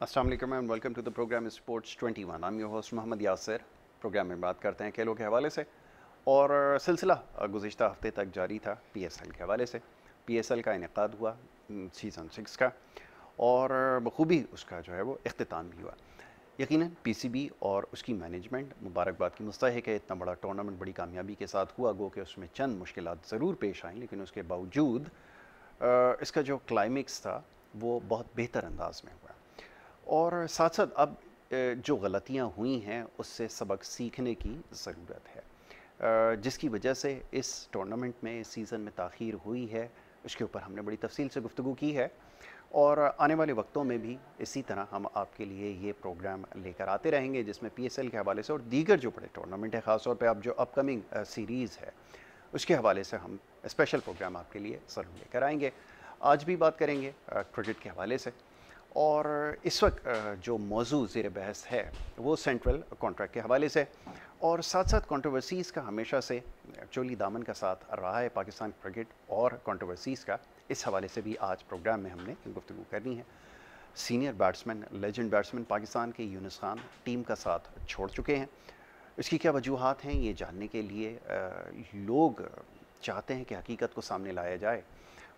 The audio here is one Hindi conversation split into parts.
अस्सलाम वालेकुम and welcome to the program sports 21। I am your host Mohammad Yasir. Program में बात करते हैं खेलों के हवाले से और सिलसिला गुज़िश्ता हफ्ते तक जारी था पीएसएल के हवाले से। पीएसएल का इनेकाद हुआ सीज़न 6 का और बखूबी उसका जो है वो इख्तिताम भी हुआ। यकीनन पीसीबी और उसकी मैनेजमेंट मुबारकबाद की मुस्तहिक है। इतना बड़ा टूर्नामेंट बड़ी कामयाबी के साथ हुआ, गो कि उसमें चंद मुश्किलात ज़रूर पेश आई, लेकिन उसके बावजूद इसका जो क्लाइमेक्स था वो बहुत बेहतर अंदाज में हुआ। और साथ साथ अब जो गलतियां हुई हैं उससे सबक सीखने की ज़रूरत है, जिसकी वजह से इस टूर्नामेंट में इस सीज़न में ताख़ीर हुई है। उसके ऊपर हमने बड़ी तफसील से गुफ्तगू की है और आने वाले वक्तों में भी इसी तरह हम आपके लिए ये प्रोग्राम लेकर आते रहेंगे, जिसमें पीएसएल के हवाले से और दीगर जो बड़े टूर्नामेंट है, ख़ास तौर पे अब जो अपकमिंग सीरीज़ है उसके हवाले से हम स्पेशल प्रोग्राम आपके लिए ज़रूर लेकर आएंगे। आज भी बात करेंगे क्रिकेट के हवाले से और इस वक्त जो मौजू ज़ेर बहस है वो सेंट्रल कॉन्ट्रैक्ट के हवाले से और साथ साथ कंट्रोवर्सीज़ का हमेशा से चोली दामन का साथ रहा है पाकिस्तान क्रिकेट और कंट्रोवर्सीज़ का। इस हवाले से भी आज प्रोग्राम में हमने गुफ्तगू करनी है। Senior batsman, legend batsman Pakistan के यूनुस खान टीम का साथ छोड़ चुके हैं। इसकी क्या वजूहात हैं, ये जानने के लिए लोग चाहते हैं कि हकीकत को सामने लाया जाए।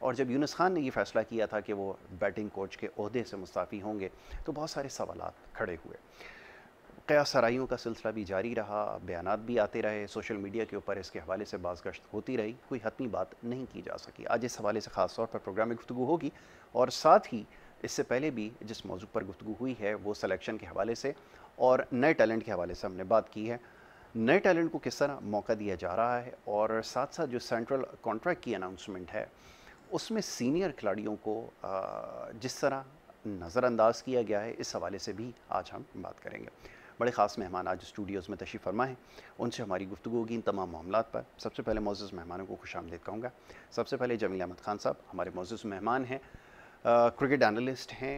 और जब यूनुस खान ने ये फ़ैसला किया था कि वो बैटिंग कोच के ओहदे से मुस्ताफ़ी होंगे तो बहुत सारे सवालात खड़े हुए। क़यास सराइयों का सिलसिला भी जारी रहा, बयानात भी आते रहे, सोशल मीडिया के ऊपर इसके हवाले से बाज़गश्त होती रही, कोई हतमी बात नहीं की जा सकी। आज इस हवाले से ख़ास तौर पर प्रोग्राम में गुफ्तगू होगी और साथ ही इससे पहले भी जिस मौजू पर गुफ्तगू हुई है वो सिलेक्शन के हवाले से और नए टैलेंट के हवाले से हमने बात की है। नए टैलेंट को किस तरह मौका दिया जा रहा है और साथ साथ जो सेंट्रल कॉन्ट्रैक्ट की अनाउंसमेंट है उसमें सीनियर खिलाड़ियों को जिस तरह नज़रअंदाज किया गया है, इस हवाले से भी आज हम बात करेंगे। बड़े ख़ास मेहमान आज स्टूडियोज़ में तशरीफ़ फरमा हैं, उनसे हमारी गुफ्तगू होगी इन तमाम मामलात पर। सबसे पहले मोअज़्ज़ज़ मेहमानों को खुशामदीद कहूँगा। सबसे पहले जमील अहमद खान साहब हमारे मोअज़्ज़ज़ मेहमान हैं, क्रिकेट एनालिस्ट हैं,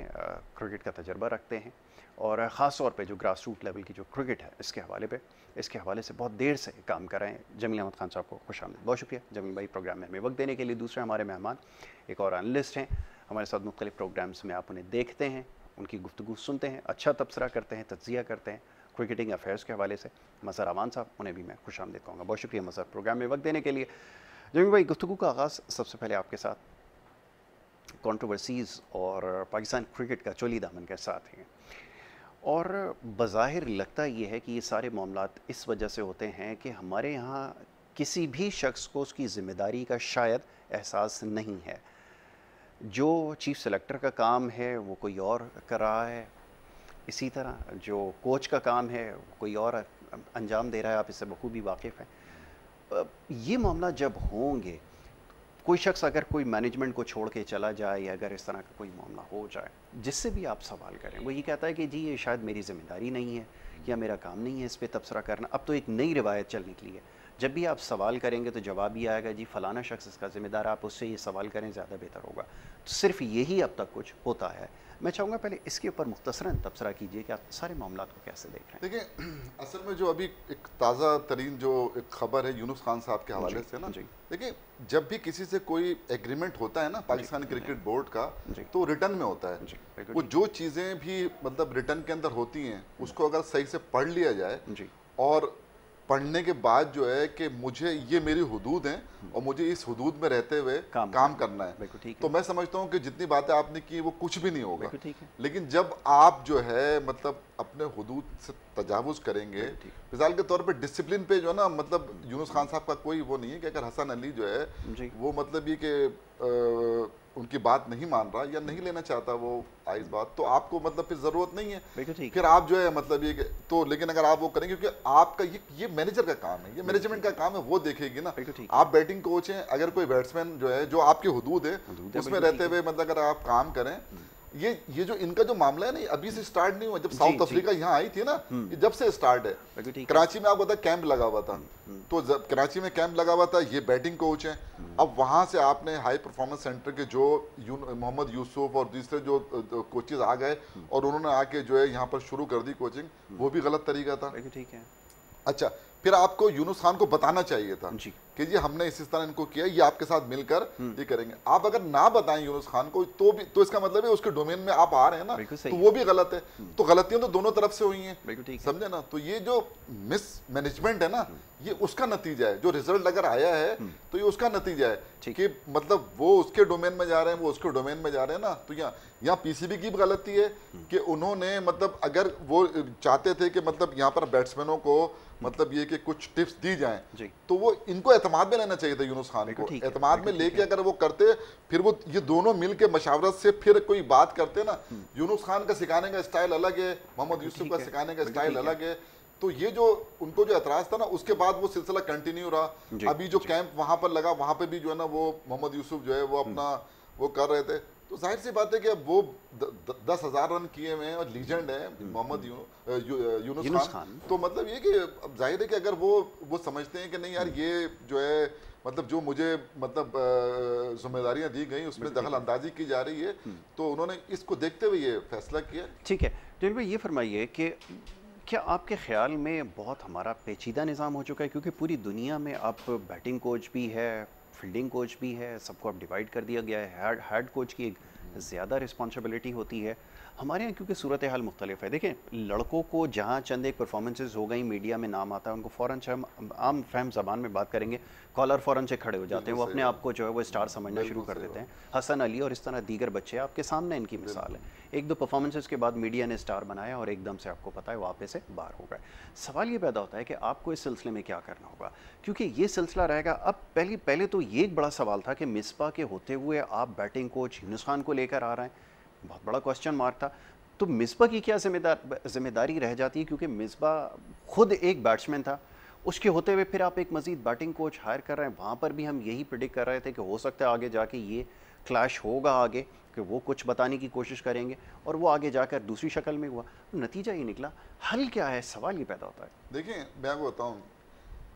क्रिकेट का तजर्बा रखते हैं और ख़ास तौर पे जो ग्रास रूट लेवल की जो क्रिकेट है इसके हवाले से बहुत देर से काम कर रहे हैं। जमील अहमद खान साहब को खुशामदीद, बहुत शुक्रिया जमील भाई प्रोग्राम में हमें वक्त देने के लिए। दूसरे हमारे मेहमान एक और एनालिस्ट हैं, हमारे साथ मुख्तलिफ प्रोग्राम्स में आप उन्हें देखते हैं, उनकी गुफ्तगू सुनते हैं, अच्छा तबसरा करते हैं, तज्ज़िया करते हैं क्रिकेटिंग अफेयर्स के हवाले से। मज़हर अमान साहब, उन्हें भी मैं खुशामदीद कहूँगा, बहुत शुक्रिया मज़हर प्रोग्राम में वक्त देने के लिए। जमील भाई, गुफ्तगू का आगाज़ सबसे पहले आपके साथ कंट्रोवर्सीज़ और पाकिस्तान क्रिकेट का चोली दामन के साथ हैं और बज़ाहिर लगता ये है कि ये सारे मामलात इस वजह से होते हैं कि हमारे यहाँ किसी भी शख्स को उसकी ज़िम्मेदारी का शायद एहसास नहीं है। जो चीफ़ सेलेक्टर का काम है वो कोई और कर रहा है, इसी तरह जो कोच का काम है वो कोई और अंजाम दे रहा है, आप इससे बखूबी वाकिफ़ हैं। ये मामला जब होंगे, कोई शख्स अगर कोई मैनेजमेंट को छोड़ के चला जाए या अगर इस तरह का कोई मामला हो जाए, जिससे भी आप सवाल करें वो ये कहता है कि जी ये शायद मेरी ज़िम्मेदारी नहीं है या मेरा काम नहीं है इस पे तबसरा करना। अब तो एक नई रिवायत चल निकली है, जब भी आप सवाल करेंगे तो जवाब ही आएगा जी फ़लाना शख्स इसका ज़िम्मेदार, आप उससे ये सवाल करें ज़्यादा बेहतर होगा। तो सिर्फ यही अब तक कुछ होता है। मैं चाहूँगा पहले इसके ऊपर मुख्तसरन तबसरा कीजिए कि आप सारे मामलात को कैसे देख रहे हैं। देखिए, असल में जो अभी एक ताज़ा तरीन जो एक ख़बर है यूनुस खान साहब के हवाले से ना, देखिए जब भी किसी से कोई एग्रीमेंट होता है ना पाकिस्तान क्रिकेट बोर्ड का, तो रिटर्न में होता है। वो जो चीज़ें भी मतलब रिटर्न के अंदर होती हैं उसको अगर सही से पढ़ लिया जाए और पढ़ने के बाद जो है कि मुझे ये मेरी हुदूद हैं और मुझे इस हुदूद में रहते हुए काम करना है, तो मैं समझता हूँ कि जितनी बातें आपने की वो कुछ भी नहीं होगा। लेकिन जब आप जो है मतलब अपने हुदूद से तजावुज़ करेंगे, मिसाल के तौर पे डिसिप्लिन पे जो है ना, मतलब यूनुस खान साहब का कोई वो नहीं है कि अगर हसन अली जो है वो मतलब ये कि उनकी बात नहीं मान रहा या नहीं लेना चाहता वो इस बात, तो आपको मतलब फिर ज़रूरत नहीं है, फिर आप जो है मतलब ये तो, लेकिन अगर आप वो करेंगे क्योंकि आपका ये मैनेजर का काम है, ये मैनेजमेंट का काम है, वो देखेगी ना। आप बैटिंग कोच हैं, अगर कोई बैट्समैन जो है जो आपके हुदूद है उसमें रहते हुए मतलब अगर आप काम करें, ये जो इनका जो मामला है ना, अभी से स्टार्ट नहीं हुआ, जब साउथ अफ्रीका यहाँ आई थी ना, ये जब से स्टार्ट है। कराची में आपको पता कैंप लगा हुआ था, तो कराची में कैंप लगा हुआ था, ये बैटिंग कोच हैं। अब वहाँ से आपने हाई परफॉर्मेंस सेंटर के जो मोहम्मद यूसुफ और दूसरे जो कोचेज आ गए और उन्होंने आके जो है यहाँ पर शुरू कर दी कोचिंग, वो भी गलत तरीका था। ठीक है। अच्छा, फिर आपको यूनुस खान को बताना चाहिए था कि जी हमने इस तरह इनको किया, ये आपके साथ मिलकर ये करेंगे। आप अगर ना बताएं यूनुस खान को तो इसका मतलब है उसके डोमेन में आप आ रहे हैं ना, तो वो भी गलत है। तो गलतियां तो दोनों तरफ से हुई हैं, समझे ना। तो ये जो मिस मैनेजमेंट है ना, ये उसका नतीजा है। जो रिजल्ट अगर आया है तो ये उसका नतीजा है कि मतलब वो उसके डोमेन में जा रहे हैं, वो उसके डोमेन में जा रहे हैं ना। तो यहाँ पीसीबी की भी गलती है कि उन्होंने मतलब अगर वो चाहते थे कि मतलब यहाँ पर बैट्समैनों को मतलब ये कि कुछ टिप्स दी जाएं, तो वो इनको एतमाद में लेना चाहिए था यूनुस खान को। एतमाद में लेके अगर वो करते, फिर वो ये दोनों मिल के मशावरत से फिर कोई बात करते ना। यूनुस खान का सिखाने का स्टाइल अलग है, मोहम्मद यूसुफ का सिखाने का स्टाइल अलग है। तो ये जो उनको जो एतराज था ना, उसके बाद वो सिलसिला कंटिन्यू रहा। अभी जो कैंप वहां पर लगा, वहां पे भी जो है ना वो मोहम्मद यूसुफ जो है वो अपना वो कर रहे थे। तो जाहिर सी बात है कि अब वो 10,000 रन किए हुए हैं और लीजेंड है मोहम्मद यूनुस खान। तो मतलब ये कि अब जाहिर है कि अगर वो समझते हैं कि नहीं यार ये जो है मतलब जो मुझे मतलब जिम्मेदारियां दी गई उसमें दखल अंदाजी की जा रही है, तो उन्होंने इसको देखते हुए ये फैसला किया। ठीक है जलील भाई, ये फरमाइए कि क्या आपके ख्याल में बहुत हमारा पेचीदा निज़ाम हो चुका है, क्योंकि पूरी दुनिया में अब बैटिंग कोच भी है, फील्डिंग कोच भी है, सबको अब डिवाइड कर दिया गया है, हेड कोच की एक ज़्यादा रिस्पॉन्सिबिलिटी होती है। हमारे यहाँ क्योंकि सूरत हाल मुख्तलिफ है। देखें, लड़कों को जहाँ चंद एक परफॉर्मेंसेज हो गई, मीडिया में नाम आता है, उनको फ़ौरन से हम आम फहम ज़बान में बात करेंगे, कॉलर फ़ौरन से खड़े हो जाते हैं, वो अपने आप को जो है वो स्टार समझना शुरू कर देते हैं। हसन अली और इस तरह दीगर बच्चे आपके सामने इनकी मिसाल है। एक दो परफॉर्मेंसेज के बाद मीडिया ने स्टार बनाया और एकदम से आपको पता है वापस से बाहर हो गए। सवाल ये पैदा होता है कि आपको इस सिलसिले में क्या करना होगा, क्योंकि ये सिलसिला रहेगा। अब पहले तो ये एक बड़ा सवाल था कि मिसबा के होते हुए आप बैटिंग कोच यूनुस खान को लेकर आ रहे हैं, बहुत बड़ा क्वेश्चन मार्क था। तो मिसबा की क्या जिम्मेदारी रह जाती है, क्योंकि मिसबा खुद एक बैट्समैन था, उसके होते हुए फिर आप एक मजीद बैटिंग कोच हायर कर रहे हैं। वहाँ पर भी हम यही प्रेडिक्ट कर रहे थे कि हो सकता है आगे जाके ये क्लैश होगा आगे, कि वो कुछ बताने की कोशिश करेंगे और वो आगे जाकर दूसरी शक्ल में हुआ, नतीजा ये निकला। हल क्या है, सवाल ये पैदा होता है। देखिए मैं आपको बताऊँ,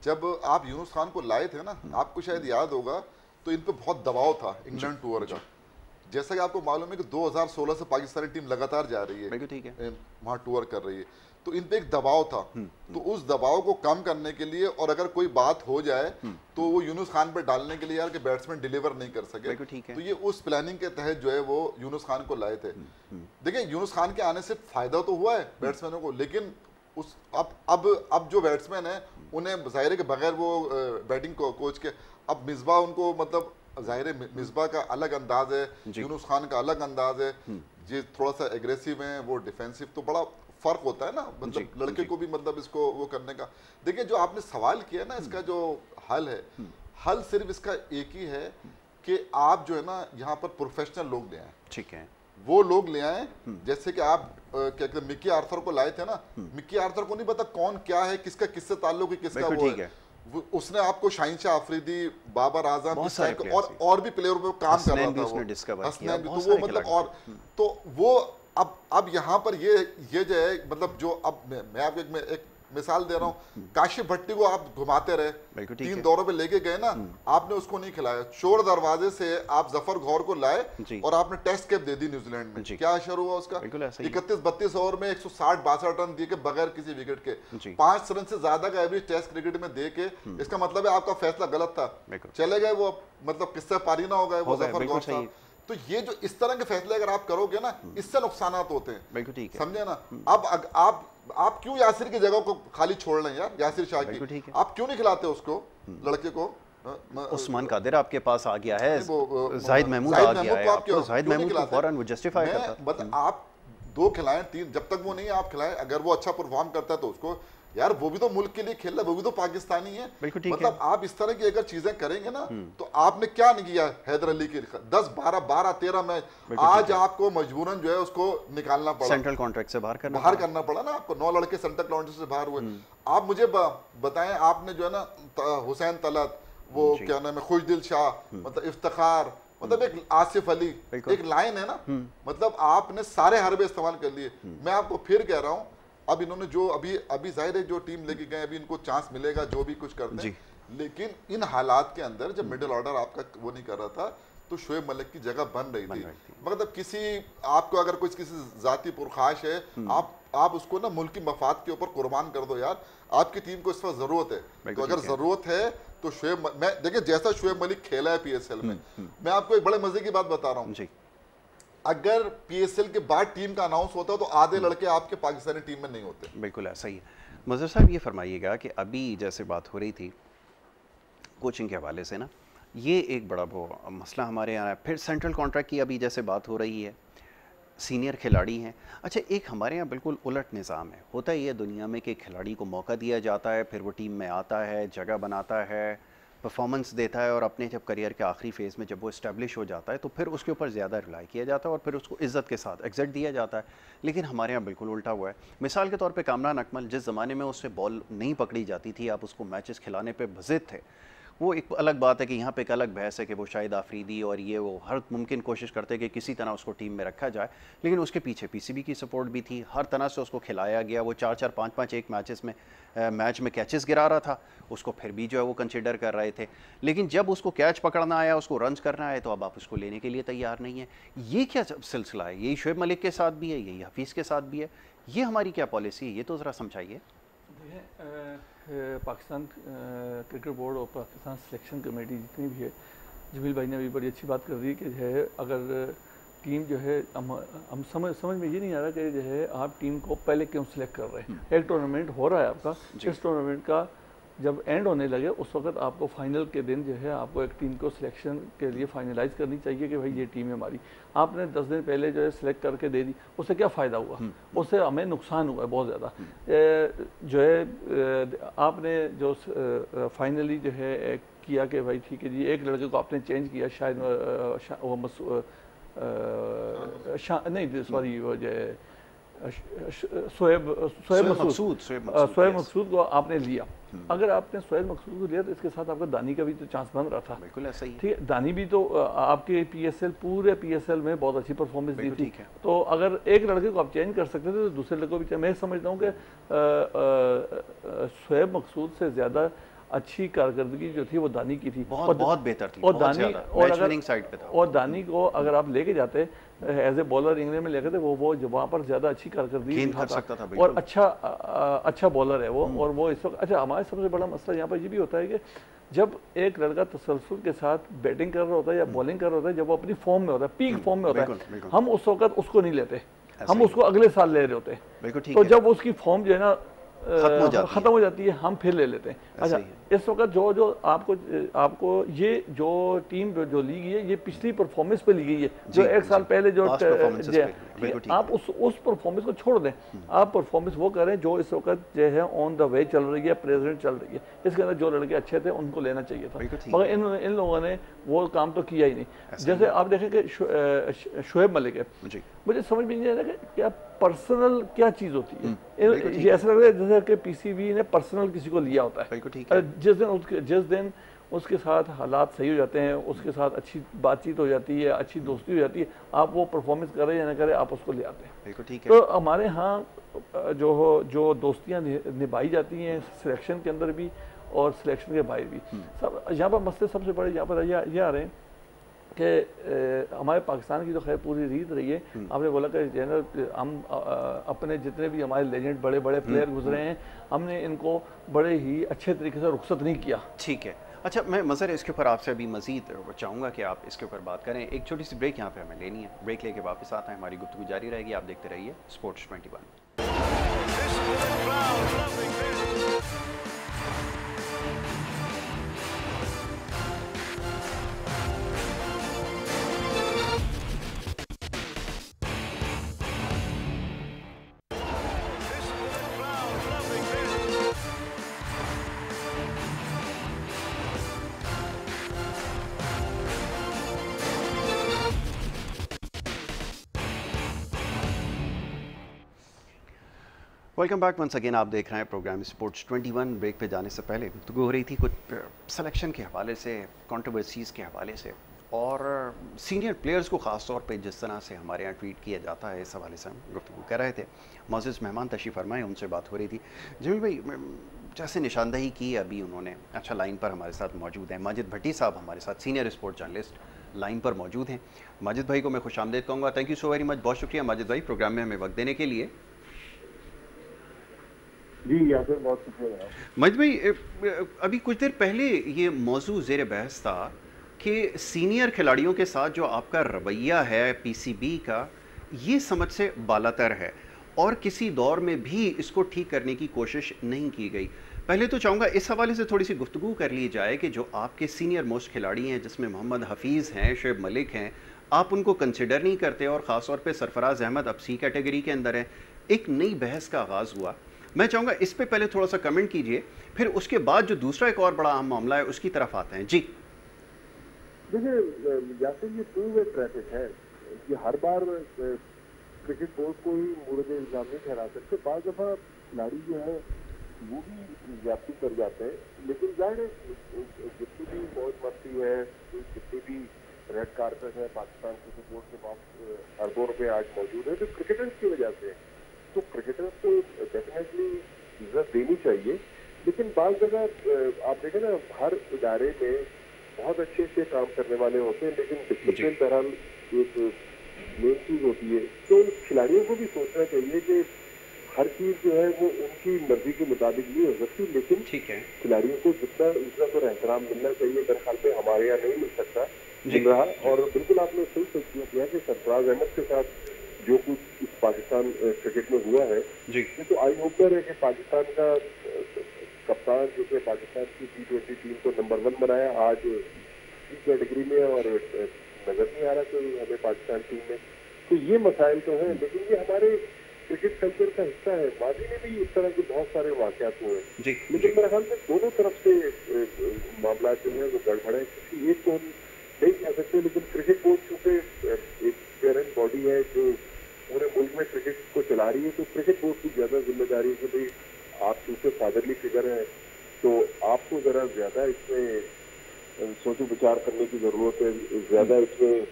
जब आप यूनुस खान को लाए थे ना, आपको शायद याद होगा, तो इन पर बहुत दबाव था इंग्लैंड टूर का। जैसा कि आपको मालूम है कि 2016 से पाकिस्तानी टीम लगातार जा रही है, ठीक है, वहाँ टूर कर रही है, तो इन पे एक दबाव था। तो उस दबाव को कम करने के लिए, और अगर कोई बात हो जाए तो वो यूनुस खान पे डालने के लिए यार कि बैट्समैन डिलीवर नहीं कर सके, तो ये उस प्लानिंग के तहत जो है वो यूनुस खान को लाए थे। देखिए यूनुस खान के आने से फायदा तो हुआ है बैट्समैनों को, लेकिन उस अब जो बैट्समैन है उन्हें जाहिर है कि बगैर वो बैटिंग कोच के, अब मिसबा उनको मतलब जाहिर है मिसबा का अलग अंदाज है, यूनुस खान का अलग अंदाज है, ये थोड़ा सा एग्रेसिव है, वो डिफेंसिव, तो बड़ा फर्क होता है ना, मतलब लड़के को भी मतलब इसको वो करने का। देखिए जो आपने सवाल किया ना, इसका जो हल है, हल सिर्फ इसका एक ही है कि आप जो है ना यहाँ पर प्रोफेशनल लोग ले आए। ठीक है, वो लोग ले आए, जैसे कि आप क्या कहते हैं मिक्की आर्थर को लाए थे ना, मिक्की आर्थर को नहीं पता कौन क्या है, किसका किससे ताल्लुक है, किसका वो है। उसने आपको शाहीन शाह अफरीदी, बाबर आजम और भी प्लेयरों पे काम कर रहा था वो, हसनैन भी, तो वो मतलब और तो वो अब यहाँ पर ये जो है मतलब जो अब मैं आपको एक मिसाल दे रहा हूँ, काशिफ भट्टी को आप घुमाते रहे, 3 दौरों पे लेके गए ना, आपने उसको नहीं खिलाया, चोर दरवाजे से आप जफर गौर को लाए और आपने टेस्ट कैप दे दी न्यूजीलैंड में। क्या असर हुआ उसका? 31-32 ओवर में 160-62 रन दिए के बगैर किसी विकेट के, 5 रन से ज्यादा का एवरेज टेस्ट क्रिकेट में दे के, इसका मतलब है आपका फैसला गलत था, चले गए वो, मतलब किससे पारी ना हो गए वो जफर गौर साहब। तो ये जो इस तरह के फैसले अगर आप करोगे ना, इससे नुकसान होते हैं, समझे ना। अब आप क्यों यासिर की जगह को खाली छोड़ रहे हैं यार, यासिर शाह की आप क्यों नहीं खिलाते उसको, लड़के को? उस्मान कादिर आपके पास आ गया है, जाहिद महमूद आ गया है, आपको जाहिद महमूद को फौरन वो जस्टिफाई करता है। मतलब आप 2 खिलाएं 3, जब तक वो नहीं आप खिलाएं, अगर वो अच्छा परफॉर्म करता है तो उसको, यार वो भी तो मुल्क के लिए खेल रहा है, वो भी तो पाकिस्तानी है, मतलब आप इस तरह की अगर चीजें करेंगे ना, तो आपने क्या नहीं किया हैदर अली के 10-12-13 मैच, आज आपको मजबूरन जो है उसको निकालना पड़ा, सेंट्रल कॉन्ट्रैक्ट से बाहर करना पड़ा ना आपको। 9 लड़के सेंट्रल कॉन्ट्रैक्ट से बाहर हुए। आप मुझे बताएं, आपने जो है ना हुसैन तलत, वो क्या नाम है, खुशदिल शाह, मतलब इफ्तिखार, मतलब एक आसिफ अली, एक लाइन है ना, मतलब आपने सारे हरबे इस्तेमाल कर लिए। मैं आपको फिर कह रहा हूँ, अब इन्होंने जो अभी जाहिर है जो टीम लेके गए, अभी इनको चांस मिलेगा जो भी कुछ करते हैं, लेकिन इन हालात के अंदर जब मिडिल ऑर्डर आपका वो नहीं कर रहा था, तो शोएब मलिक की जगह बन रही थी। मतलब किसी आपको अगर कुछ किसी जाती पुरखाश है, आप उसको ना मुल्क की मफाद के ऊपर कुर्बान कर दो यार, आपकी टीम को इस वक्त जरूरत है। तो अगर जरूरत है तो मैं देखिए जैसा शुएब मलिक खेला है पीएसएल में, मैं आपको एक बड़े मजे की बात बता रहा हूँ, अगर पीएसएल के बाद टीम का अनाउंस होता तो आधे लड़के आपके पाकिस्तानी टीम में नहीं होते। बिल्कुल ऐसा ही है। मज़हर साहब ये फरमाइएगा कि अभी जैसे बात हो रही थी कोचिंग के हवाले से ना, ये एक बड़ा वो मसला हमारे यहाँ है। फिर सेंट्रल कॉन्ट्रैक्ट की अभी जैसे बात हो रही है, सीनियर खिलाड़ी हैं। अच्छा, एक हमारे यहाँ बिल्कुल उलट निज़ाम है, होता ही है दुनिया में कि खिलाड़ी को मौका दिया जाता है, फिर वो टीम में आता है, जगह बनाता है, परफॉर्मेंस देता है, और अपने जब करियर के आखिरी फेज़ में जब वो इस्टेब्लिश हो जाता है तो फिर उसके ऊपर ज़्यादा रिलाई किया जाता है और फिर उसको इज़्ज़त के साथ एग्जिट दिया जाता है। लेकिन हमारे यहाँ बिल्कुल उल्टा हुआ है। मिसाल के तौर पे कामरान अकमल, जिस ज़माने में उससे बॉल नहीं पकड़ी जाती थी, आप उसको मैचेस खिलाने पे बज़िद थे, वो एक अलग बात है कि यहाँ पे एक अलग बहस है कि वो शाहिद आफरीदी और ये वो हर मुमकिन कोशिश करते कि किसी तरह उसको टीम में रखा जाए, लेकिन उसके पीछे पीसीबी की सपोर्ट भी थी, हर तरह से उसको खिलाया गया। वो 4-4, 5-5 एक मैच में कैचेस गिरा रहा था, उसको फिर भी जो है वो कंसिडर कर रहे थे। लेकिन जब उसको कैच पकड़ना आया, उसको रन्स करना आया, तो अब आप उसको लेने के लिए तैयार नहीं है। ये क्या सिलसिला है? यही शुएब मलिक के साथ भी है, यही हफीज़ के साथ भी है, ये हमारी क्या पॉलिसी है? ये तो ज़रा समझाइए। पाकिस्तान क्रिकेट बोर्ड और पाकिस्तान सिलेक्शन कमेटी जितनी भी है, जमील भाई ने भी बड़ी अच्छी बात कर दी कि जो है अगर टीम जो है हम समझ में ये नहीं आ रहा कि जो है आप टीम को पहले क्यों सिलेक्ट कर रहे हैं। एक टूर्नामेंट हो रहा है आपका, इस टूर्नामेंट का जब एंड होने लगे उस वक्त आपको फाइनल के दिन जो है आपको एक टीम को सिलेक्शन के लिए फाइनलाइज करनी चाहिए कि भाई ये टीम है हमारी। आपने 10 दिन पहले जो है सिलेक्ट करके दे दी, उससे क्या फ़ायदा हुआ? उससे हमें नुकसान हुआ है बहुत ज़्यादा। जो है आपने जो फाइनली जो है किया कि भाई ठीक है जी, एक लड़के को आपने चेंज किया, शायद वो नहीं सॉरी वो जो है शोएब मकसूद को आपने लिया। अगर आपने शोएब मकसूद को लिया तो इसके साथ आपका दानी का भी तो चांस बन रहा था। बिल्कुल ऐसा ही। ठीक है, दानी भी तो आपके पूरे पीएसएल में बहुत अच्छी परफॉर्मेंस दी थी। तो अगर एक लड़के को आप चेंज कर सकते थे तो दूसरे लड़के को भी। मैं समझता हूँ कि शोएब मकसूद से ज़्यादा अच्छी कारकर्दगी जो थी वो दानी की थी, बहुत बेहतर थी। और दानी को अगर आप लेके जाते एज ए बॉलर इंग्लैंड में लेके थे, वो वहाँ पर ज़्यादा अच्छी कारकर्दगी कर सकता था और अच्छा बॉलर है वो। और वो इस वक्त अच्छा, हमारे सबसे बड़ा मसला यहाँ पर ये भी होता है कि जब एक लड़का तसलसल के साथ बैटिंग कर रहा होता है या बॉलिंग कर रहा होता है, जब वो अपनी फॉर्म में होता है, पीक फॉर्म में होता है, हम उस वक्त उसको नहीं लेते, हम उसको अगले साल ले रहे होते हैं। तो जब उसकी फॉर्म जो है ना खत्म हो जाती है, हम फिर ले लेते हैं। अच्छा, इस वक्त जो आपको ये जो टीम जो ली गई है, ये पिछली परफॉर्मेंस पे ली गई है, जो एक साल पहले जो आप उस परफॉर्मेंस को छोड़ दें, आप परफॉर्मेंस वो करें जो इस वक्त जो है ऑन द वे चल रही है, प्रेजेंट चल रही है। इसके अंदर जो लड़के अच्छे थे उनको लेना चाहिए था, मगर इन लोगों ने वो काम तो किया ही नहीं। जैसे आप देखें कि शोएब मलिक है, मुझे समझ में नहीं आ रहा कि क्या पर्सनल क्या चीज़ होती है। ये ऐसा लग रहा है जैसे कि पीसीबी ने पर्सनल किसी को लिया होता है। जिस दिन उसके साथ हालात सही हो जाते हैं, उसके साथ अच्छी बातचीत हो जाती है, अच्छी दोस्ती हो जाती है, आप वो परफॉर्मेंस करें या ना करें, आप उसको ले आते हैं। तो हमारे यहाँ जो दोस्तियाँ निभाई जाती हैं सिलेक्शन के अंदर भी और सिलेक्शन के बाहर भी, सब यहाँ पर मसले सबसे बड़े यहाँ पर ये आ रहे हैं कि हमारे पाकिस्तान की तो खैर पूरी रीत रही है। आपने बोला कि जनरल हम अपने जितने भी हमारे लेजेंड बड़े बड़े प्लेयर गुजरे हैं, हमने इनको बड़े ही अच्छे तरीके से रुखसत नहीं किया। ठीक है। अच्छा, मैं मज़र इसके ऊपर आपसे अभी मज़ीद चाहूँगा कि आप इसके ऊपर बात करें। एक छोटी सी ब्रेक यहाँ पे हमें लेनी है, ब्रेक लेके वापस आते हैं, हमारी गुफ्तगू जारी रहेगी। आप देखते रहिए sports 21। Welcome back once again. आप देख रहे हैं प्रोग्राम स्पोर्ट्स 21। ब्रेक पे जाने से पहले गुफ्तगू हो रही थी कुछ सिलेक्शन के हवाले से, कंट्रोवर्सीज़ के हवाले से, और सीनियर प्लेयर्स को ख़ास तौर पे जिस तरह से हमारे यहाँ ट्रीट किया जाता है, इस हवाले से हम गुफ्तगू कर रहे थे। मोअज़्ज़िज़ मेहमान तशरीफ़ फरमाए, उनसे बात हो रही थी। जमील भाई, जैसे निशानदही की अभी उन्होंने, अच्छा लाइन पर हमारे साथ मौजूद हैं माजिद भट्टी साहब, हमारे साथ सीनियर स्पोर्ट जर्नलिस्ट लाइन पर मौजूद हैं। माजिद भाई को मैं खुश आमदीद कहूँगा। Thank you so very much, बहुत शुक्रिया माजिद भाई प्रोग्राम में हमें वक्त देने के लिए। जी यासिर, बहुत शुक्रिया। मज भाई, अभी कुछ देर पहले ये मौजू ज़ेर बहस था कि सीनियर खिलाड़ियों के साथ जो आपका रवैया है पीसीबी का, ये समझ से बालातर है और किसी दौर में भी इसको ठीक करने की कोशिश नहीं की गई। पहले तो चाहूँगा इस हवाले से थोड़ी सी गुफ्तगू कर ली जाए कि जो आपके सीनियर मोस्ट खिलाड़ी हैं, जिसमें मोहम्मद हफीज़ हैं, शुएब मलिक हैं, आप उनको कंसिडर नहीं करते और ख़ास तौर पे सरफराज अहमद अब सी कैटेगरी के अंदर है। एक नई बहस का आगाज़ हुआ। मैं चाहूँगा इस पे पहले थोड़ा सा कमेंट कीजिए, फिर उसके बाद जो दूसरा एक और बड़ा अहम मामला है उसकी तरफ आते हैं। जी देखिए यासिर, ये टू वे ट्रैफिक है। ये हर बार क्रिकेट बोर्ड को ही मूरत इल्जाम नहीं ठहरा सकते। बाज़ दफ़ा खिलाड़ी जो है वो भी ज्यादती कर जाते हैं, लेकिन जाहिर है जितनी भी मौज मस्ती है, जितनी भी रेड कारपेट है पाकिस्तान क्रिकेट बोर्ड के पास अरबों रुपए आज मौजूद है, तो क्रिकेटर्स की वजह से। तो क्रिकेटर्स को डेफिनेटली इज्जत देनी चाहिए, लेकिन बाज़ जगह आप देखें ना, हर इदारे में बहुत अच्छे से काम करने वाले होते हैं, लेकिन डिसिप्लिन बहरहाल एक मेन चीज होती है। तो उन खिलाड़ियों को भी सोचना चाहिए कि हर चीज जो है वो उनकी मर्जी के मुताबिक नहीं हो सकती, लेकिन ठीक है, खिलाड़ियों को जितना इज्जत और एहतराम मिलना चाहिए मेरे ख्याल में हमारे यहाँ नहीं मिल सकता, मिल रहा। और बिल्कुल आपने सही सोच किया कि सरफराज अहमद के साथ जो कुछ इस पाकिस्तान क्रिकेट में हुआ है, ये तो आई ओपनर है कि पाकिस्तान का कप्तान जिसने पाकिस्तान की T20 टीम को नंबर 1 बनाया, आज इस कैटेगरी में और नजर नहीं आ रहा कोई हमें पाकिस्तान टीम में। तो ये मसाइल तो हैं, लेकिन ये हमारे क्रिकेट कल्चर का हिस्सा है। माजी में भी इस तरह के बहुत सारे वाकयात हुए हैं, लेकिन मेरे ख्याल में दोनों तरफ से मामला जो है वो गड़बड़ है। किसी एक को हम नहीं कह सकते, लेकिन क्रिकेट बोर्ड चूंकि एक पेरेंट बॉडी है जो पूरे मुल्क में क्रिकेट को चला रही है, तो क्रिकेट बोर्ड की ज्यादा जिम्मेदारी है कि भाई आप चूंकि फादरली फिगर हैं, तो आपको जरा ज्यादा इसमें सोचो विचार करने की जरूरत है, ज्यादा इसमें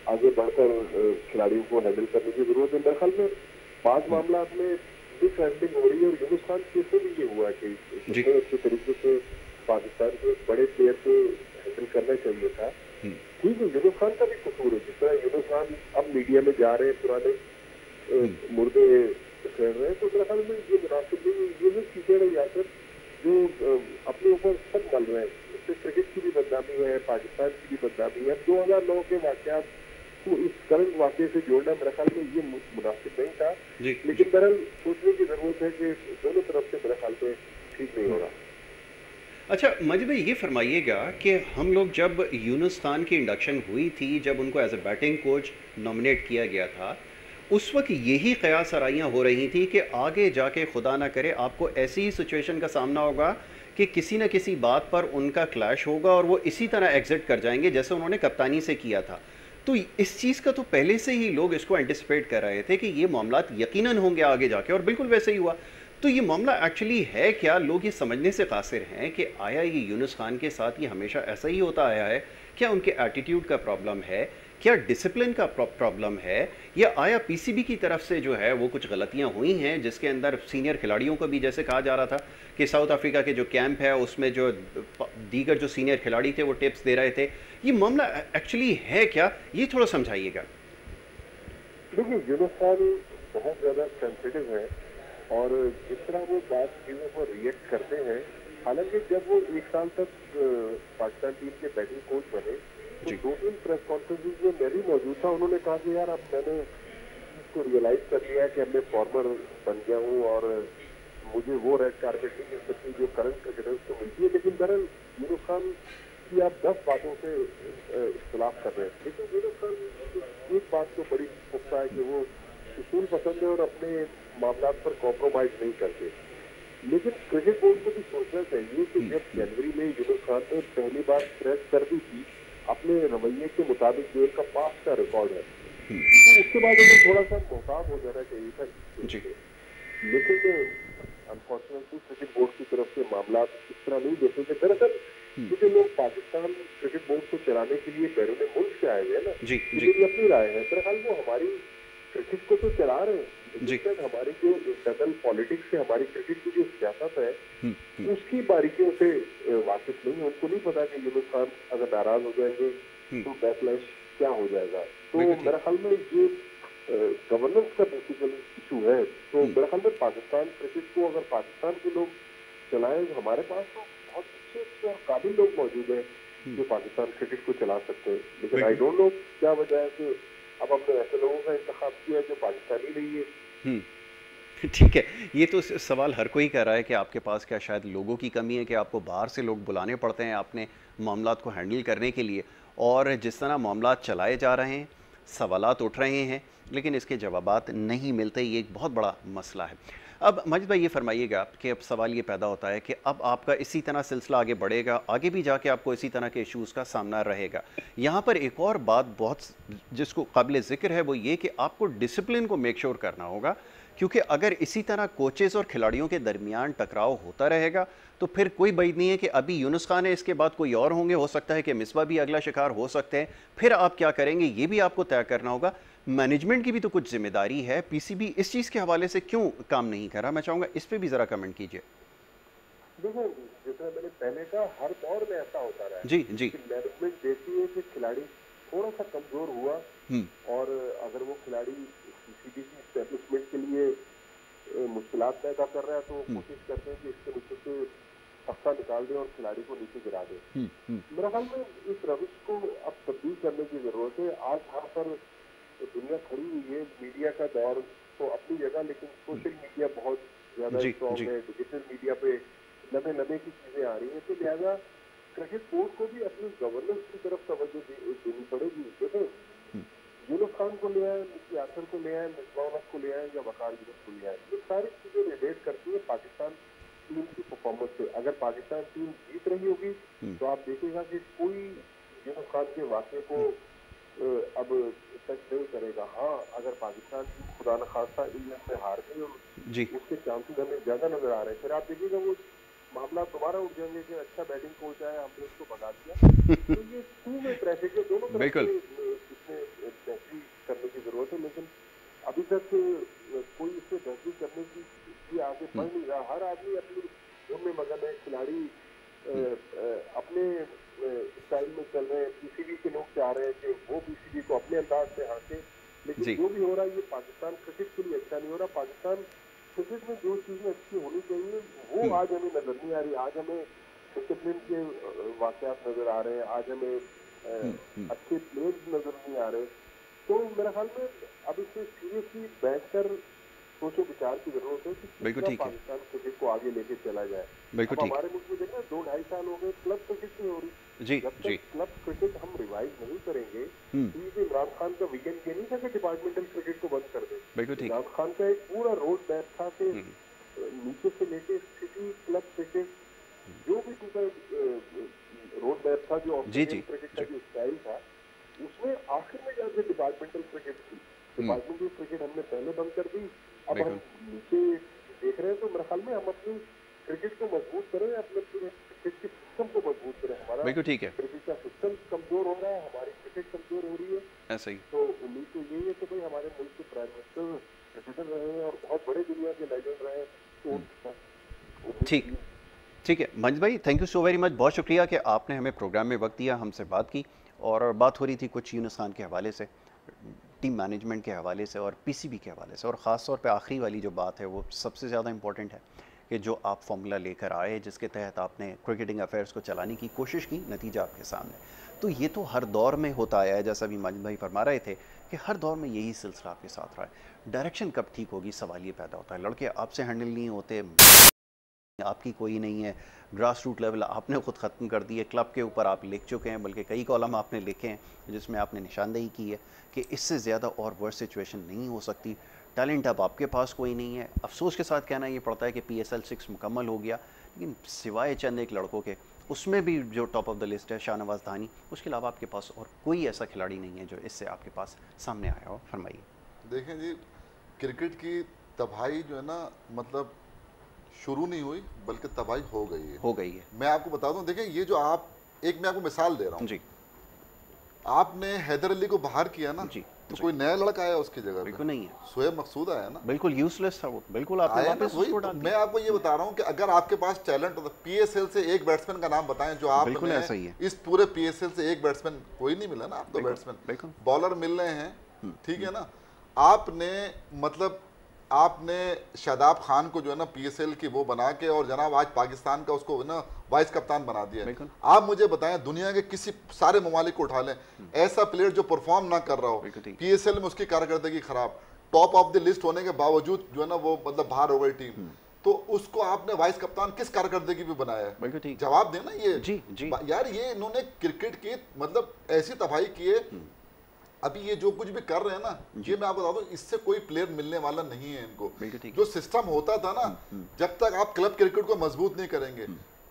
आगे बढ़कर खिलाड़ियों को हैंडल करने की जरूरत है। मेरे ख्याल में पांच मामला में मिस हैंडलिंग हो रही है, और यूनुस खान केस में भी ये हुआ कि कितने अच्छे तरीके से पाकिस्तान के बड़े प्लेयर को हैंडल करना चाहिए था। ठीक है, यूनुस खान का भी कसूर है। जिस तरह यूनुस खान अब मीडिया में जा रहे हैं, पुराने मुर्दे कर रहे हैं, तो मेरे ख्याल में ये मुनासिब नहीं। ये जो चीजें है यासर जो अपने ऊपर सब मल रहे हैं, इससे क्रिकेट की भी बदनामी है, पाकिस्तान की भी बदनामी है। 2009 के वाकयात को इस करंट वाकये से जोड़ना मेरे ख्याल में ये मुनासिब नहीं था, लेकिन बहरहाल सोचने की जरूरत है कि दोनों तरफ से मेरे ख्याल में ठीक नहीं हो रहा। अच्छा मजिद भाई, ये फरमाइएगा कि हम लोग जब यूनुस खान की इंडक्शन हुई थी, जब उनको as a batting coach nominate किया गया था, उस वक्त यही क़यास आराइयाँ हो रही थी कि आगे जाके खुदा ना करे आपको ऐसी ही सिचुएशन का सामना होगा कि किसी न किसी बात पर उनका क्लैश होगा और वो इसी तरह एग्जिट कर जाएंगे जैसे उन्होंने कप्तानी से किया था। तो इस चीज़ का तो पहले से ही लोग इसको एंटिसिपेट कर रहे थे कि ये मामला यकीनन होंगे आगे जाके, और बिल्कुल वैसे ही हुआ। तो ये मामला एक्चुअली है क्या? लोग ये समझने से कासिर हैं कि आया ये यूनुस खान के साथ ये हमेशा ऐसा ही होता आया है? क्या उनके एटीट्यूड का प्रॉब्लम है? क्या डिसिप्लिन का प्रॉब्लम है? या आया पीसीबी की तरफ से जो है वो कुछ गलतियां हुई हैं जिसके अंदर सीनियर खिलाड़ियों को भी, जैसे कहा जा रहा था कि साउथ अफ्रीका के जो कैंप है उसमें जो दीगर जो सीनियर खिलाड़ी थे वो टिप्स दे रहे थे, ये मामला एक्चुअली है क्या? ये थोड़ा समझाइएगा। देखिए, यूनुस खान बहुत ज़्यादा सेंसिटिव है, और जिस तरह वो बात चीज़ों को रिएक्ट करते हैं, हालांकि जब वो 1 साल तक पाकिस्तान टीम के बैटिंग कोच बने, तो 2-3 प्रेस कॉन्फ्रेंसेज में मैं भी मौजूद था। उन्होंने कहा कि यार अब मैंने इसको रियलाइज कर लिया है कि अब मैं फॉर्मर बन गया हूँ और मुझे वो रेड कारपेट नहीं मिल सकती जो करंट क्रिकेटर्स को मिलती है। लेकिन बहरहाल यूनुस खान की आप 10 बातों से इख्तलाफ कर रहे हैं, लेकिन यूनुस खान एक बात तो बड़ी पुख्ता है कि वो उसूल पसंद है और अपने मामला पर कॉम्प्रोमाइज नहीं करते। लेकिन क्रिकेट बोर्ड को भी सोचना चाहिए कि जब जनवरी में यूनुस खान ने पहली बार प्रेस कर दी थी अपने रवैये के मुताबिक जो इनका पास का रिकॉर्ड है, तो उसके बाद उन्हें थोड़ा सा मोहताब हो जाना चाहिए था। लेकिन अनफॉर्चुनेटली क्रिकेट बोर्ड की तरफ से मामला इस तरह नहीं देखे थे। दरअसल क्योंकि लोग पाकिस्तान क्रिकेट बोर्ड को चलाने के लिए बैरून मुल्क से आए हुए हैं ना, मेरी अपनी राय है। दरअसल वो हमारी क्रिकेट को तो चला रहे हैं, लेकिन हमारी जो इंटरनल पॉलिटिक्स से हमारी क्रिकेट की जो सियासत है उसकी बारीकियों से वाकिफ नहीं है। उनको नहीं पता कि यूनुस खान अगर नाराज हो जाएंगे तो बैकलैश क्या हो जाएगा। तो मेरे ख्याल में ये गवर्नेंस का बेसिकल इशू है। तो मेरे ख्याल में पाकिस्तान क्रिकेट को अगर पाकिस्तान के लोग चलाएं, हमारे पास तो बहुत अच्छे और काबिल लोग मौजूद हैं जो पाकिस्तान क्रिकेट को चला सकते हैं, लेकिन आई डोंट नो क्या वजह है कि अब हमने ऐसे लोगों का इंतखाब किया जो पाकिस्तानी नहीं है। ठीक है, ये तो सवाल हर कोई कर रहा है कि आपके पास क्या शायद लोगों की कमी है कि आपको बाहर से लोग बुलाने पड़ते हैं अपने मामलात को हैंडल करने के लिए, और जिस तरह मामलात चलाए जा रहे हैं, सवालात उठ रहे हैं लेकिन इसके जवाबात नहीं मिलते, ये एक बहुत बड़ा मसला है। अब मजिद भाई ये फरमाइएगा कि अब सवाल ये पैदा होता है कि अब आपका इसी तरह सिलसिला आगे बढ़ेगा, आगे भी जाके आपको इसी तरह के इश्यूज़ का सामना रहेगा। यहाँ पर एक और बात बहुत जिसको काबिल ज़िक्र है वो ये कि आपको डिसिप्लिन को मेक श्योर करना होगा, क्योंकि अगर इसी तरह कोचेज़ और खिलाड़ियों के दरमियान टकराव होता रहेगा तो फिर कोई बात नहीं है कि अभी यूनुस खान है, इसके बाद कोई और होंगे, हो सकता है कि मिसबा भी अगला शिकार हो सकते हैं, फिर आप क्या करेंगे ये भी आपको तय करना होगा। मैनेजमेंट की भी तो कुछ जिम्मेदारी है, पीसीबी इस चीज़ के हवाले से क्यों काम नहीं कर रहा, मैं चाहूँगा इस पर भी ज़रा कमेंट कीजिए। देखो, जैसे मैंने पहले कहा, हर दौर में ऐसा होता रहा है जी जी, मैनेजमेंट देखती है कि खिलाड़ी थोड़ा सा कमजोर हुआ और अगर वो खिलाड़ी पीसीबी की एस्टेब्लिशमेंट के लिए मुश्किलात पैदा कर रहा है तो कोशिश करते हैं कि इसके नीचे से हफ्ता निकाल दें और खिलाड़ी को नीचे गिरा दें। मेरे ख्याल में इस रविश को अब तब्दील करने की जरूरत है। आज यहाँ पर दुनिया खड़ी हुई है, मीडिया का दौर तो अपनी जगह, लेकिन सोशल मीडिया बहुत ज्यादा स्ट्रॉन्ग है, डिजिटल मीडिया पे लंबे की चीजें आ रही है, तो लिहाजा क्रिकेट बोर्ड को भी अपनी गवर्नेंस की तरफ तवज्जो देनी पड़ेगी। देखो, यूनुस खान को ले आए, निकी आसर को ले आए, मिसबाह को ले आए या वकार यूनुस को ले आए, ये सारी चीजें रिलेट करती है पाकिस्तान टीम की परफॉर्मेंस से। अगर पाकिस्तान टीम जीत रही होगी तो आप देखिएगा कि कोई यूनुस खान के वाक़े को अब टच नहीं करेगा। हाँ, अगर पाकिस्तान टीम खुदा न खास्ता इंग्लैंड में हार गई और उसके चांसेस हमें ज्यादा नजर आ रहे हैं, फिर आप देखिएगा वो मामला दोबारा उठ जाएंगे कि अच्छा बैटिंग कोच आया, हमने उसको भगा दिया। तो ये टू में ट्रैफिक है, दोनों तरफ से इसमें तहसील करने की जरूरत है, लेकिन अभी तक कोई इससे तहसील करने की आगे बढ़ नहीं रहा। हर आदमी अपनी धुन में मगन है, खिलाड़ी अपने स्टाइल में चल रहे हैं, पीसीबी के लोग चाह रहे हैं कि वो पीसीबी को अपने अंदाज से हाके, लेकिन जो भी हो रहा है ये पाकिस्तान क्रिकेट के लिए अच्छा नहीं हो रहा। पाकिस्तान क्रिकेट में जो चीजें अच्छी होनी चाहिए वो आज हमें नजर नहीं आ रही। आज हमें डिसिप्लिन के वाकयात नजर आ रहे हैं, आज हमें अच्छे प्लेयर्स नजर नहीं आ रहे। तो मेरे ख्याल में अब इससे सीरियसली बैठकर सोचो विचार की जरूरत है कि पाकिस्तान क्रिकेट को आगे लेके चला जाए। हमारे मुल्क में देखना 2-2.5 साल हो गए क्लब क्रिकेट नहीं हो रही। जब तक क्लब क्रिकेट हम रिवाइज नहीं करेंगे, तो इमरान खान का वीकेंड ये नहीं था कि डिपार्टमेंटल क्रिकेट को बंद कर दे। इमरान खान का एक पूरा रोड मैप था कि नीचे से लेके सिटी क्लब क्रिकेट जो भी उनका रोड मैप था, जो ऑस्ट्रेलियन क्रिकेट का जो स्टाइल था, उसमें आखिर में जाके डिपार्टमेंटल क्रिकेट थी। डिपार्टमेंटल क्रिकेट हमने पहले बंद कर दी, अब हम नीचे देख रहे हैं। तो मेरे ख्याल में हम अपनी क्रिकेट को मजबूत करें, अपने क्रिकेट के सिस्टम को मजबूत करें। हमारा क्रिकेट का सिस्टम कमजोर हो रहा है, हमारी क्रिकेट कमजोर हो रही है, ऐसा ही। तो उम्मीद तो यही है कि भाई हमारे मुल्क के प्राइम मिनिस्टर क्रिकेटर रहे हैं और बहुत बड़े दुनिया के लेजेंड रहे हैं। ठीक है मंजिल भाई, thank you so very much, बहुत शुक्रिया कि आपने हमें प्रोग्राम में वक्त दिया, हमसे बात की, और बात हो रही थी कुछ यूनुस खान के हवाले से, टीम मैनेजमेंट के हवाले से और पीसीबी के हवाले से, और ख़ास तौर पे आखिरी वाली जो बात है वो सबसे ज़्यादा इम्पॉर्टेंट है कि जो आप फॉर्मूला लेकर आए, जिसके तहत आपने क्रिकेटिंग अफेयर्स को चलाने की कोशिश की, नतीजा आपके सामने। तो ये तो हर दौर में होता आया है, जैसा भी माजिद भाई फरमा रहे थे कि हर दौर में यही सिलसिला आपके साथ रहा है। डायरेक्शन कब ठीक होगी, सवाल ये पैदा होता है। लड़के आपसे हैंडल नहीं होते, आपकी कोई नहीं है, ग्रास रूट लेवल आपने ख़ुद ख़त्म कर दिए, क्लब के ऊपर आप लिख चुके हैं, बल्कि कई कॉलम आपने लिखे हैं जिसमें आपने निशानदेही की है कि इससे ज़्यादा और वर्स्ट सिचुएशन नहीं हो सकती। टैलेंट अब आपके पास कोई नहीं है। अफसोस के साथ कहना ये पड़ता है कि PSL 6 मुकम्मल हो गया, लेकिन सिवाय चंद एक लड़कों के, उसमें भी जो टॉप ऑफ द लिस्ट है शाहनवाज धानी, उसके अलावा आपके पास और कोई ऐसा खिलाड़ी नहीं है जो इससे आपके पास सामने आया हो। फरमाइए। देखें जी, क्रिकेट की तबाही जो है ना, मतलब शुरू नहीं हुई बल्कि तबाही हो गई है। मैं आपको बता दूं, देखें ये जो आप, एक मैं आपको मिसाल दे रहा हूँ जी, आपने हैदर अली को बाहर किया ना जी, तो कोई नया लड़का आया उसकी जगह? बिल्कुल नहीं है। शोएब मकसूद आया ना, बिल्कुल यूजलेस था वो, बिल्कुल आपने वापस उसको डाल दिया। मैं आपको ये बता रहा हूँ कि अगर आपके पास टैलेंट होता, PSL से एक बैट्समैन का नाम बताएं जो आपने, इस पूरे PSL से एक बैट्समैन कोई नहीं मिला ना, आप तो बैट्समैन, बॉलर मिल रहे हैं, ठीक है ना, आपने मतलब आपने शादाब खान को जो है ना PSL की वो बना के और जनाब आज पाकिस्तान का उसको ना वाइस कप्तान बना दिया। आप मुझे बताएं दुनिया के किसी सारे ममालिक को उठा लें, ऐसा प्लेयर जो परफॉर्म ना कर रहा हो PSL में, उसकी कारकर्दगी खराब, टॉप ऑफ द लिस्ट होने के बावजूद जो है ना वो मतलब बाहर हो गई टीम, तो उसको आपने वाइस कप्तान किस कारकर्दगी पे बनाया है? जवाब देना ये जी। यार ये इन्होंने क्रिकेट की मतलब ऐसी तबाही की है। अभी ये जो कुछ भी कर रहे हैं ना, ये मैं आपको बता दूं, इससे कोई प्लेयर मिलने वाला नहीं है इनको। जो सिस्टम होता था ना, जब तक आप क्लब क्रिकेट को मजबूत नहीं करेंगे,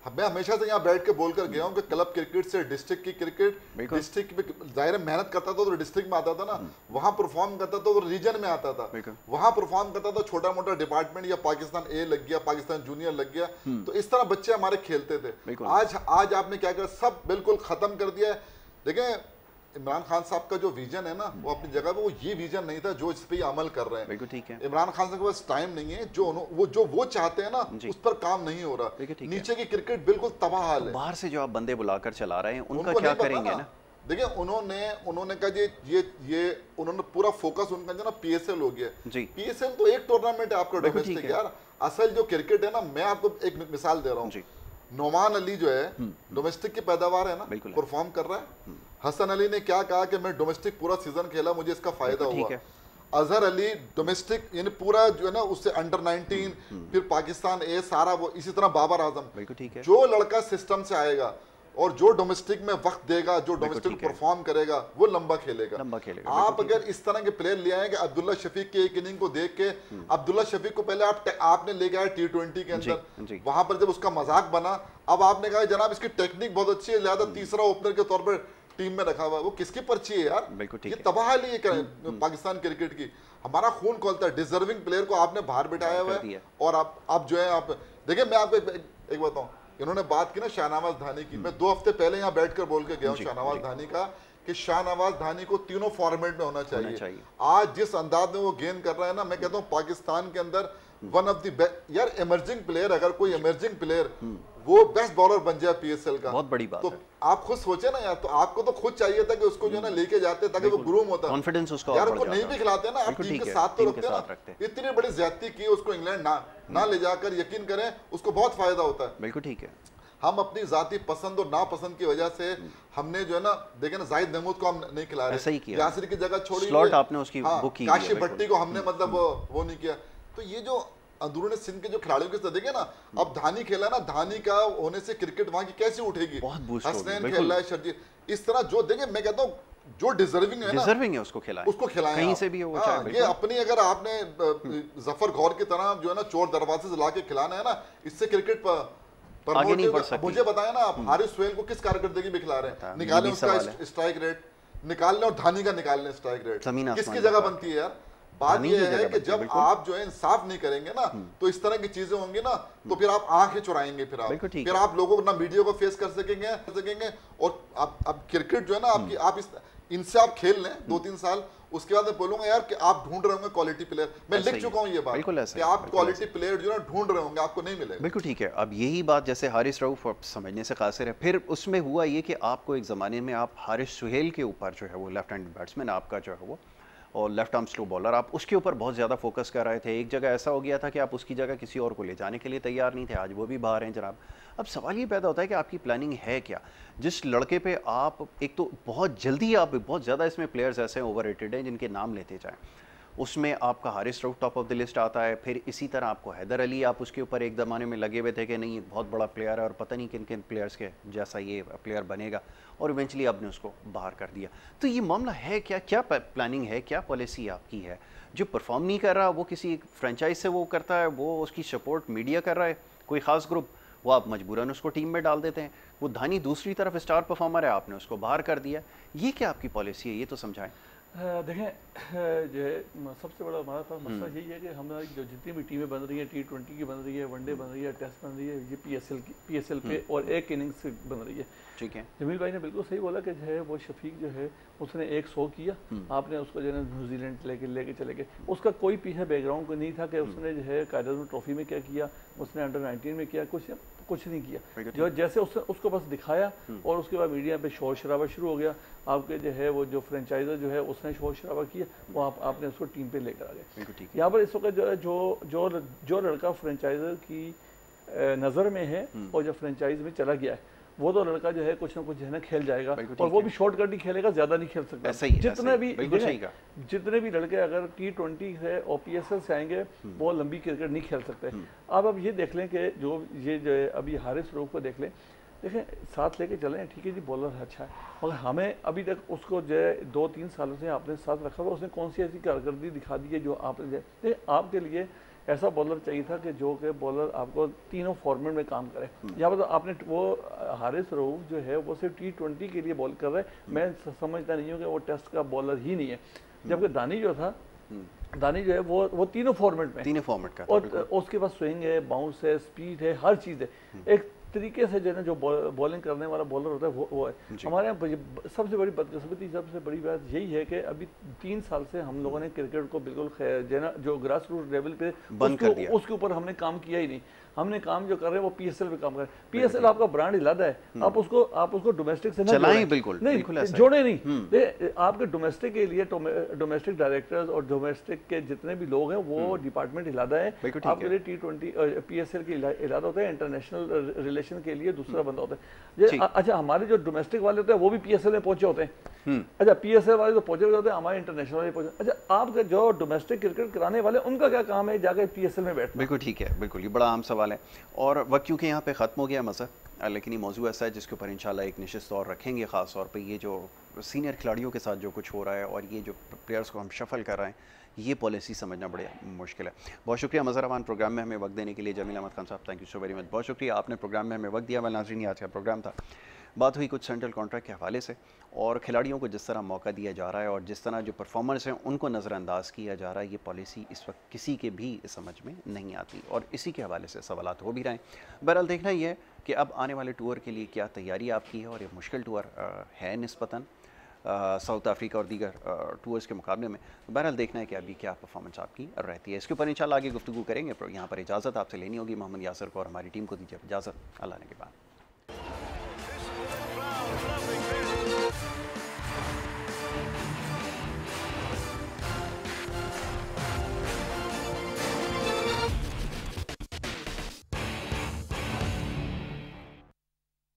मैं हमेशा से यहाँ बैठ के बोलकर गया हूँ कि क्लब क्रिकेट से डिस्ट्रिक्ट की क्रिकेट, डिस्ट्रिक्ट में जाहिर मेहनत करता था तो डिस्ट्रिक्ट में आता था ना, वहां परफॉर्म करता था तो रीजन में आता था, वहां परफॉर्म करता था, छोटा मोटा डिपार्टमेंट या पाकिस्तान ए लग गया, पाकिस्तान जूनियर लग गया, तो इस तरह बच्चे हमारे खेलते थे। आज आपने क्या किया, सब बिल्कुल खत्म कर दिया है। देखें इमरान खान साहब का जो विजन है ना, वो अपनी जगह पे, वो ये विजन नहीं था जो इस पे अमल कर रहे हैं। बिल्कुल ठीक है। इमरान खान साहब के पास टाइम नहीं है, जो वो चाहते हैं ना उस पर काम नहीं हो रहा। नीचे की क्रिकेट बिल्कुल तबाह हाल है। बाहर से जो आप बंदे बुलाकर चला रहे हैं उनका क्या करेंगे ना? देखिए उन्होंने कहा ये उन्होंने पूरा फोकस उनका जो ना PSL हो गया जी। PSL तो एक टूर्नामेंट है आपका डोमेस्टिक यार। असल जो क्रिकेट है ना, मैं आपको एक मिसाल दे रहा हूँ, नोमान अली जो है डोमेस्टिक की पैदावार है ना, परफॉर्म कर रहा है। हसन अली ने क्या कहा कि मैं डोमेस्टिक पूरा सीजन खेला, मुझे इसका फायदा हुआ। अजहर अली डोमेस्टिक यानी पूरा जो है ना उससे अंडर 19 फिर पाकिस्तान ए सारा वो, इसी तरह बाबर आजम। जो लड़का सिस्टम से आएगा और जो डोमेस्टिक में वक्त देगा, जो डोमेस्टिक परफॉर्म करेगा, वो लंबा खेलेगा। आप अगर इस तरह के प्लेयर ले आएंगे, अब्दुल्ला शफीक के एक इनिंग को देख के, अब्दुल्ला शफीक को पहले आपने ले गया T20 के अंदर, वहां पर जब उसका मजाक बना, अब आपने कहा जनाब इसकी टेक्निक बहुत अच्छी है, लिहाजा तीसरा ओपनर के तौर पर टीम में रखा हुआ। वो किसकी पर्ची है यार? ये तबाही है पाकिस्तान क्रिकेट की। हमारा खून खोलता है, डिजर्विंग प्लेयर को आपने बाहर बिठाया हुआ है। और आप जो है आप देखिए, मैं आपको एक बताऊं, इन्होंने बात की ना शाहनवाज धानी की, मैं 2 हफ्ते पहले यहाँ बैठकर बोल के गया हूँ शाहनवाज धानी का कि शाहनवाज धानी को तीनों फॉर्मेट में होना चाहिए। आज जिस अंदाज में वो गेंद कर रहा है ना, मैं कहता हूँ पाकिस्तान के अंदर वन ऑफ द बेस्ट यार इमर्जिंग प्लेयर, अगर कोई इमर्जिंग प्लेयर वो बेस्ट बॉलर बन जाए PSL का, बहुत बड़ी बात तो आप खुद सोचे ना यार, तो आपको तो खुद चाहिए था कि उसको जो ना लेके जाते ताकि वो ग्रूम होता, कॉन्फिडेंस उसका यार उसको नहीं भी खिलाते ना, आप टीम के साथ तो रखते ना। इतनी बड़ी ज्यादती की उसको इंग्लैंड ना ले जाकर, यकीन करें उसको बहुत फायदा होता है। बिल्कुल ठीक है। हम अपनी जाती पसंद और नापसंद की वजह से हमने जो है ना, देखे ना जाहिद महमूद को हम नहीं खिला रहे, यासिर की जगह छोड़ी, स्लॉट आपने उसकी बुक की, काशी भट्टी को हमने मतलब वो नहीं किया। तो ये जो अंदरूनी सिंध के जो खिलाड़ियों के साथ देखे ना, अब धानी खेला ना, धानी का होने से क्रिकेट वहां की कैसे उठेगी, हसनैन खेल रहा है, शर्जील, इस तरह जो देखे, मैं कहता हूँ जो डिजर्विंग है ना, उसको खिलाएं कहीं से भी हो चाहे। ये अपनी अगर आपने जफर गौर की तरह जो है ना चोर दरवाजे से लाके खिलाना है ना, इससे क्रिकेट पर आगे नहीं बढ़ सकती। मुझे बताया ना, आप हारिस सुहेल को किस कारकर्दगी में खिला रहे हैं? निकालें उसका स्ट्राइक रेट, निकाल लें, और धानी का निकाल लें स्ट्राइक रेट, किसकी जगह बनती है यार? बात यह है कि जब आप जो है इंसाफ नहीं करेंगे ना, तो इस तरह की चीजें होंगी ना, तो फिर आप आंखें चुराएंगे, फिर आप लोगों को ना मीडिया को फेस कर सकेंगे। और अब क्रिकेट जो है ना आपकी, आप इनसे आप खेल लें 2-3 साल, उसके बाद मैं बोलूंगा यार कि आप ढूंढ रहे होंगे क्वालिटी प्लेयर। मैं लिख चुका हूं ये बात कि आप क्वालिटी प्लेयर जो है ढूंढ रहे होंगे, आपको नहीं मिलेगा। बिल्कुल ठीक है। अब यही बात जैसे हारिस रऊफ समझने से कासिर है, फिर उसमें हुआ ये कि आपको एक ज़माने में आप हारिस सुहेल के ऊपर जो है वो लेफ्ट हैंड बैट्समैन आपका जो है वो, और लेफ्ट आर्म स्लो बॉलर, आप उसके ऊपर बहुत ज़्यादा फोकस कर रहे थे। एक जगह ऐसा हो गया था कि आप उसकी जगह किसी और को ले जाने के लिए तैयार नहीं थे, आज वो भी बाहर हैं जनाब। अब सवाल ये पैदा होता है कि आपकी प्लानिंग है क्या? जिस लड़के पे आप एक तो बहुत जल्दी, आप बहुत ज़्यादा इसमें प्लेयर्स ऐसे ओवररेटेड हैं जिनके नाम लेते जाएँ, उसमें आपका Haris Rauf top of the list आता है, फिर इसी तरह आपको हैदर अली, आप उसके ऊपर एक ज़माने में लगे हुए थे कि नहीं बहुत बड़ा प्लेयर है और पता नहीं किन किन प्लेयर्स के जैसा ये प्लेयर बनेगा, और इवेंचुअली आपने उसको बाहर कर दिया। तो ये मामला है क्या? क्या प्लानिंग है, क्या पॉलिसी आपकी है? जो परफॉर्म नहीं कर रहा वो किसी फ्रेंचाइज से वो करता है, वो उसकी सपोर्ट मीडिया कर रहा है, कोई ख़ास ग्रुप, वो आप मजबूरन उसको टीम में डाल देते हैं। वो धानी दूसरी तरफ स्टार परफॉर्मर है, आपने उसको बाहर कर दिया। ये क्या आपकी पॉलिसी है, ये तो समझाएं। देखें जो है सबसे बड़ा हमारा पास मसला यही है कि हमारी जो जितनी भी टीमें बन रही हैं, T20 की बन रही है, वनडे बन रही है, टेस्ट बन रही है, ये PSL पे और एक इनिंग्स बन रही है। ठीक है, जमील भाई ने बिल्कुल सही बोला कि जो है वो शफीक जो है उसने 100 किया, आपने उसको जो है न्यूजीलैंड लेके चले गए। उसका कोई पीछे बैकग्राउंड नहीं था कि उसने जो है कायदे में ट्रॉफी में क्या किया, उसने अंडर 19 में किया, कुछ कुछ नहीं किया, जो जैसे उसने उसको बस दिखाया और उसके बाद मीडिया पे शोर शराबा शुरू हो गया। आपके जो है वो जो फ्रेंचाइजर जो है उसने शोर शराबा किया, वो आपने उसको टीम पे लेकर आ गए। यहाँ पर इस वक्त जो है जो लड़का फ्रेंचाइजर की नज़र में है और जो फ्रेंचाइज में चला गया है, वो तो लड़का जो है कुछ ना कुछ जो है ना खेल जाएगा, और वो भी शॉर्टअब ही खेलेगा, ज्यादा नहीं खेल सकता। जितने भी लड़के अगर T20 है और PSL से आएंगे वो लंबी क्रिकेट नहीं खेल सकते। अब ये देख लें कि जो है अभी हारिस रऊफ को देख लें, देखें साथ लेके चलें, ठीक है जी बॉलर अच्छा है, मगर हमें अभी तक उसको जो है 2-3 सालों से आपने साथ रखा हुआ, उसने कौन सी ऐसी कारकर्दगी दिखा दी है जो आपने आपके लिए ऐसा बॉलर चाहिए था कि जो कि बॉलर आपको तीनों फॉर्मेट में काम करे। यहाँ पर तो आपने वो हारिस रऊफ जो है वो सिर्फ T20 के लिए बॉल कर रहा है, मैं समझता नहीं हूँ कि वो टेस्ट का बॉलर ही नहीं है। जबकि दानी जो था, दानी जो है वो तीनों फॉर्मेट का, और उसके पास स्विंग है, बाउंस है, स्पीड है, हर चीज़ है। एक तरीके से जो है ना जो बॉलिंग करने वाला बॉलर होता है वो है। हमारे यहाँ सबसे बड़ी बदकिस्मती, सबसे बड़ी बात यही है कि अभी 3 साल से हम लोगों ने क्रिकेट को बिल्कुल जो ग्रास रूट लेवल पे बंद कर दिया, उसके ऊपर हमने काम किया ही नहीं। हमने काम जो कर रहे हैं वो PSL पे काम कर रहे हैं। PSL आपका ब्रांड इलादा है, आप उसको डोमेस्टिक से चलाएं, बिल्कुल जोड़े नहीं। आपके डोमेस्टिक के लिए डोमेस्टिक डायरेक्टर्स और डोमेस्टिक के जितने भी लोग हैं वो डिपार्टमेंट इलादा है। आपके लिए T20 PSL के इलादा होता है, इंटरनेशनल रिलेशन के लिए दूसरा बंदा होता है। अच्छा, हमारे जो डोमेस्टिक वाले होते हैं वो भी PSL में पहुंचे होते हैं। अच्छा, PSL वाले तो पहुंचे होते हैं, हमारे इंटरनेशनल वाले पहुंचे। अच्छा, आपके जो डोमेस्टिक क्रिकेट कराने वाले उनका क्या काम है जाकर PSL में बैठना? बिल्कुल ठीक है, बिल्कुल ये बड़ा आम सवाल है, और वक्त क्योंकि यहाँ पे ख़त्म हो गया मज़ा, लेकिन ये मौजूद ऐसा है जिसके ऊपर इंशाल्लाह एक निश्चित तौर रखेंगे, ख़ास तौर पे ये जो सीनियर खिलाड़ियों के साथ जो कुछ हो रहा है और ये जो प्लेयर्स को हम शफल कर रहे हैं, ये पॉलिसी समझना बड़ा मुश्किल है। बहुत शुक्रिया मज़हर अमान प्रोग्राम में हमें वक्त देने के लिए। जमील अहमद खान साहब, thank you so very much, बहुत शुक्रिया, आपने प्रोग्राम में हमें वक्त दिया। वाल नाज़रीन, आज का प्रोग्राम था, बात हुई कुछ सेंट्रल कॉन्ट्रैक्ट के हवाले से, और खिलाड़ियों को जिस तरह मौका दिया जा रहा है और जिस तरह जो परफॉर्मर्स हैं उनको नज़रअंदाज किया जा रहा है, ये पॉलिसी इस वक्त किसी के भी समझ में नहीं आती, और इसी के हवाले से सवालात हो भी रहे हैं। बहरहाल देखना ये है कि अब आने वाले टूर के लिए क्या तैयारी आपकी है, और ये मुश्किल टूर है निस्बतन साउथ अफ्रीका और दीगर टूर्स के मुकाबले में। बहरहाल देखना है कि अभी क्या परफॉर्मेंस आपकी रहती है, इसके ऊपर इंशाल्लाह आगे गुफ्तगू करेंगे। यहाँ पर इजाज़त आपसे लेनी होगी, मोहम्मद यासर को और हमारी टीम को दीजिए इजाज़त, अल्लाह ने के बाद।